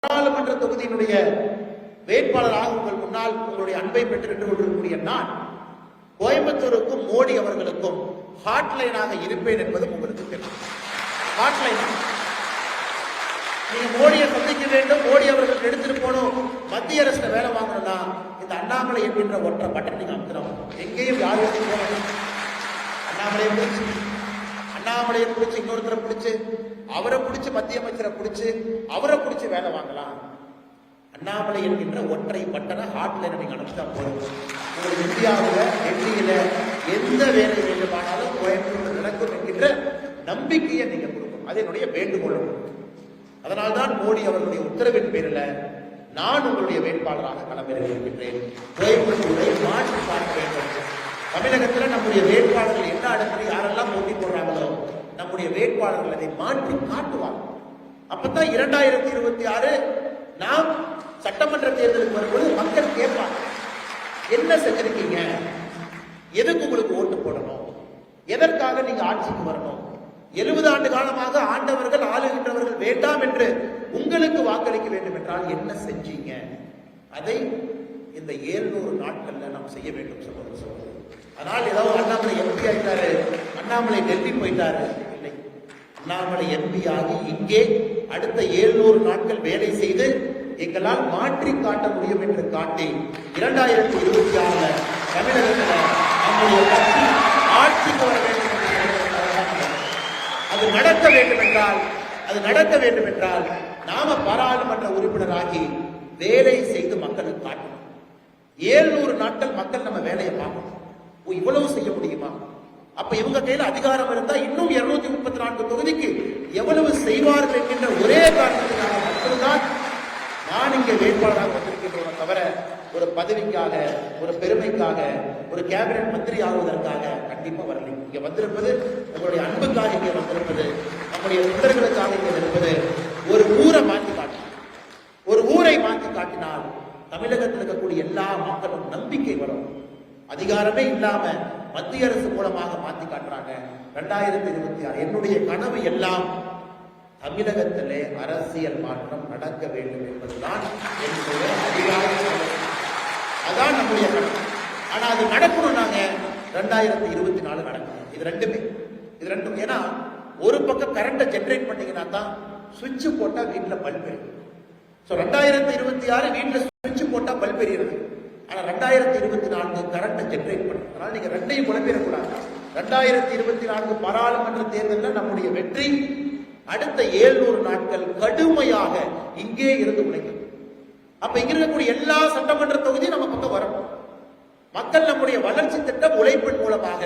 பாராளுமன்ற தொகுதியினுடைய வேட்பாளராக உங்கள் முன்னால் உங்களுடைய அன்பை பெற்று நின்று கொண்டிருக்கக்கூடிய நான் கோயம்புத்தூருக்கும் மோடி அவர்களுக்கும் ஹாட்லைனாக இருப்பேன் என்பதும் உங்களுக்கு தெரியும். ஹாட்லைன் நீங்க மோடியை சந்திக்க வேண்டும், மோடி அவர்கள் எடுத்துட்டு போனோம், மத்திய அரசுல வேலை வாங்கணும்னா இந்த அண்ணாமலை என்கின்ற ஒற்றை பட்டன் நீங்க அமுத்தணும். எங்கேயும் யாரும் போகணும். அண்ணாமலையை பிடிச்சு இன்னொருத்தரை பிடிச்சு அவரை பிடிச்சு மத்திய அமைச்சரை பிடிச்சு அவரை பிடிச்சு வேலை வாங்கலாம். அண்ணாமலை என்கின்ற ஒற்றை பட்டனை ஹாட்லைன் நீங்க அனுப்பிச்சா போதும். உங்களுக்கு இந்தியாவில் டெல்லியில எந்த வேலை வேண்டுமானாலும் கோயம்புத்தூர் நடக்கும் என்கின்ற நம்பிக்கையை நீங்க கொடுக்கும். அது என்னுடைய வேண்டுகோள். அதனால்தான் மோடி அவர்களுடைய உத்தரவின் பேரில் நான் உங்களுடைய வேட்பாளராக களமிறங்கியிருக்கின்றேன். கோயம்புத்தூரை மாற்றி பார்க்க வேண்டும். தமிழகத்தில் நம்முடைய வேட்பாளர்கள் என்ன இடத்துல யாரெல்லாம் போட்டி போடுறாங்களோ நம்முடைய வேட்பாளர்கள் அதை மாற்றி காட்டுவாங்க. அப்பதான் 2026 நாம் சட்டமன்ற தேர்தலுக்கு வரும்போது மக்கள் கேட்பாங்க, என்ன செஞ்சிருக்கீங்க, எதுக்கு உங்களுக்கு ஓட்டு போடணும், எதற்காக நீங்க ஆட்சிக்கு வரணும், 70 ஆண்டு காலமாக ஆண்டவர்கள் ஆளுகின்றவர்கள் வேண்டாம் என்று உங்களுக்கு வாக்களிக்க வேண்டும் என்றால் என்ன செஞ்சீங்க, அதை இந்த 700 நாட்கள்ல நாம் செய்ய வேண்டும் சகோதர. அதனால் ஏதாவது அண்ணாமலை எம்பி ஆயிட்டாரு, அண்ணாமலை டெல்லி போயிட்டாரு, இல்லை. அண்ணாமலை எம்பி ஆகி இங்கே அடுத்த 700 நாட்கள் வேலை செய்து எங்களால் மாற்றி காட்ட முடியும் என்று காட்டி 2026 தமிழகத்தில் நம்முடைய கட்சி ஆட்சிக்கு வர வேண்டும். அது நடக்க வேண்டும் என்றால் நாம பாராளுமன்ற உறுப்பினராகி வேலை செய்து மக்களுக்கு காட்டணும். 700 நாட்கள் மக்கள் நம்ம வேலையை பார்க்கணும். இவ்வளவு செய்ய முடியுமா? அப்ப இவங்க கையில் அதிகாரம் இருந்தா இன்னும் 234 தொகுதிக்கு எவ்வளவு செய்வார்கள் என்கின்ற ஒரே காரணத்திற்காக மட்டும்தான் நான் இங்கே வேட்பாளராக வந்திருக்கின்றன தவிர ஒரு பதவிக்காக, ஒரு பெருமைக்காக, ஒரு கேபினெட் மந்திரி ஆகுவதற்காக கண்டிப்பா வரலை. இங்க வந்திருப்பது உங்களுடைய அன்புக்காக இங்கே வந்திருப்பது, நம்முடைய தொண்டர்களுக்காக இங்கே இருப்பது. ஒரு ஊரை மாற்றி காட்டினார், ஒரு ஊரை மாற்றி காட்டினால் தமிழகத்தில் இருக்கக்கூடிய எல்லா மக்களும் நம்பிக்கை வரும். அதிகாரமே இல்லாம மத்திய அரசு மூலமாக மாற்றி காட்டுறாங்க. 2026 என்னுடைய கனவு எல்லாம் தமிழகத்திலே அரசியல் மாற்றம் நடக்க வேண்டும் என்பதுதான் என்னுடைய அதிகாரம். அதான் நம்முடைய கனவு. ஆனா அது நடக்கணும். நாங்க 2024 நடக்கணும். இது ரெண்டும் ஏன்னா ஒரு பக்கம் கரண்ட ஜெனரேட் பண்ணீங்கன்னா தான் சுவிட்ச் போட்டா வீட்டுல பல்ப் எரியும். 2026 வீட்டுல சுவிட்ச் போட்டா பல்ப் எரியுது. ஆனா 2024 கரண்ட் ஜெனரேட் பண்ணும். அதனால நீங்க ரெண்டையும் குழப்பிடக்கூடாது. 2024 பாராளுமன்ற தேர்தலில் நம்முடைய வெற்றி அடுத்த 700 நாட்கள் கடுமையாக இங்கே இருந்து உழைக்கும். அப்ப இங்க இருக்கக்கூடிய எல்லா சட்டமன்ற தொகுதியும் நம்ம பக்கம் வரணும். மக்கள் நம்முடைய வளர்ச்சி திட்டம் உழைப்பின் மூலமாக